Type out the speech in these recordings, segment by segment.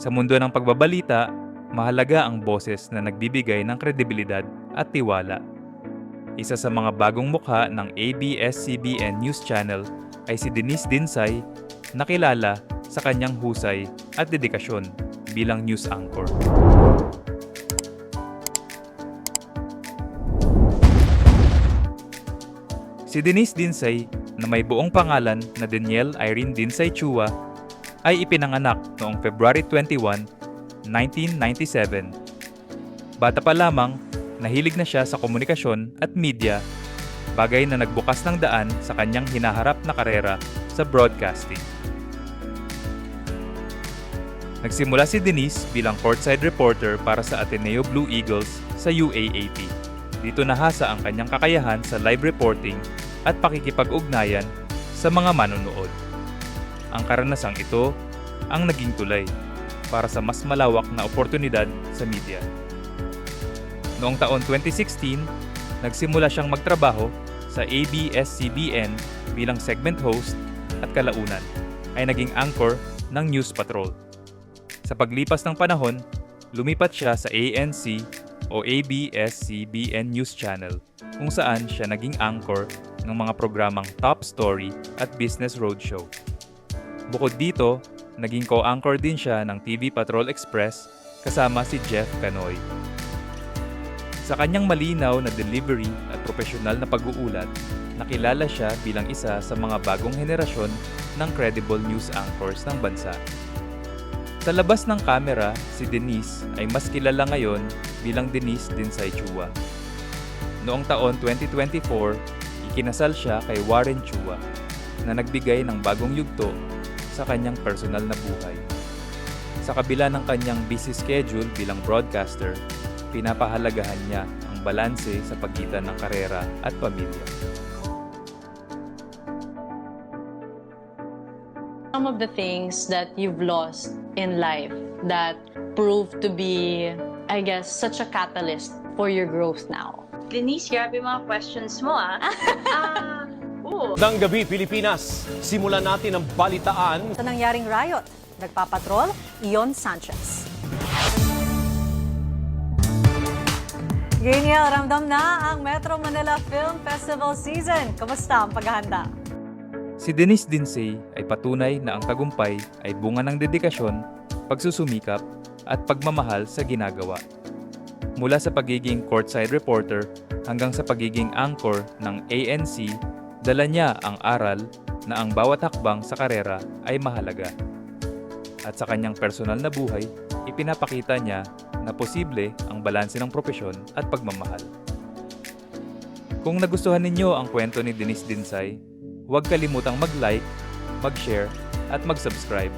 Sa mundo ng pagbabalita, mahalaga ang boses na nagbibigay ng kredibilidad at tiwala. Isa sa mga bagong mukha ng ABS-CBN News Channel ay si Denise Dinsay, na kilala sa kanyang husay at dedikasyon bilang news anchor. Si Denise Dinsay, na may buong pangalan na Danielle Irene Dinsay Chua, ay ipinanganak noong February 21, 1997. Bata pa lamang, nahilig na siya sa komunikasyon at media, bagay na nagbukas ng daan sa kanyang hinaharap na karera sa broadcasting. Nagsimula si Denise bilang courtside reporter para sa Ateneo Blue Eagles sa UAAP. Dito nahasa ang kanyang kakayahan sa live reporting at pakikipag-ugnayan sa mga manonood. Ang karanasang ito ang naging tulay para sa mas malawak na oportunidad sa media. Noong taon 2016, nagsimula siyang magtrabaho sa ABS-CBN bilang segment host at kalaunan ay naging anchor ng News Patrol. Sa paglipas ng panahon, lumipat siya sa ANC o ABS-CBN News Channel kung saan siya naging anchor ng mga programang Top Story at Business Roadshow. Bukod dito, naging co-anchor din siya ng TV Patrol Express kasama si Jeff Canoy. Sa kanyang malinaw na delivery at profesional na pag-uulat, nakilala siya bilang isa sa mga bagong henerasyon ng credible news anchors ng bansa. Sa labas ng kamera, si Denise ay mas kilala ngayon bilang Denise Dinsay Chua. Noong taon 2024, ikinasal siya kay Warren Chua na nagbigay ng bagong yugto sa kanyang personal na buhay. Sa kabila ng kanyang busy schedule bilang broadcaster, pinapahalagahan niya ang balanse sa pagitan ng karera at pamilya. Some of the things that you've lost in life that proved to be, I guess, such a catalyst for your growth now. Denise, grabe mga questions mo Ng Gabi, Pilipinas, simulan natin ang balitaan. Sa nangyaring riot, nagpapatrol, Ion Sanchez. Geniel, ramdam na ang Metro Manila Film Festival season. Kamusta ang paghahanda? Si Denise Dinsay ay patunay na ang tagumpay ay bunga ng dedikasyon, pagsusumikap at pagmamahal sa ginagawa. Mula sa pagiging courtside reporter hanggang sa pagiging anchor ng ANC, dala niya ang aral na ang bawat hakbang sa karera ay mahalaga. At sa kanyang personal na buhay, ipinapakita niya na posible ang balanse ng propesyon at pagmamahal. Kung nagustuhan ninyo ang kwento ni Denise Dinsay, huwag kalimutang mag-like, mag-share at mag-subscribe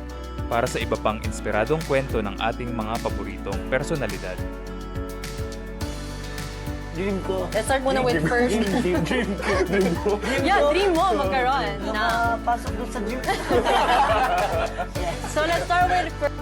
para sa iba pang inspiradong kwento ng ating mga paboritong personalidad. Dream ko. Let's start muna with first. Dream ko. Yeah, dream mo magkaroon na. Pasok doon sa dream. So let's start with first.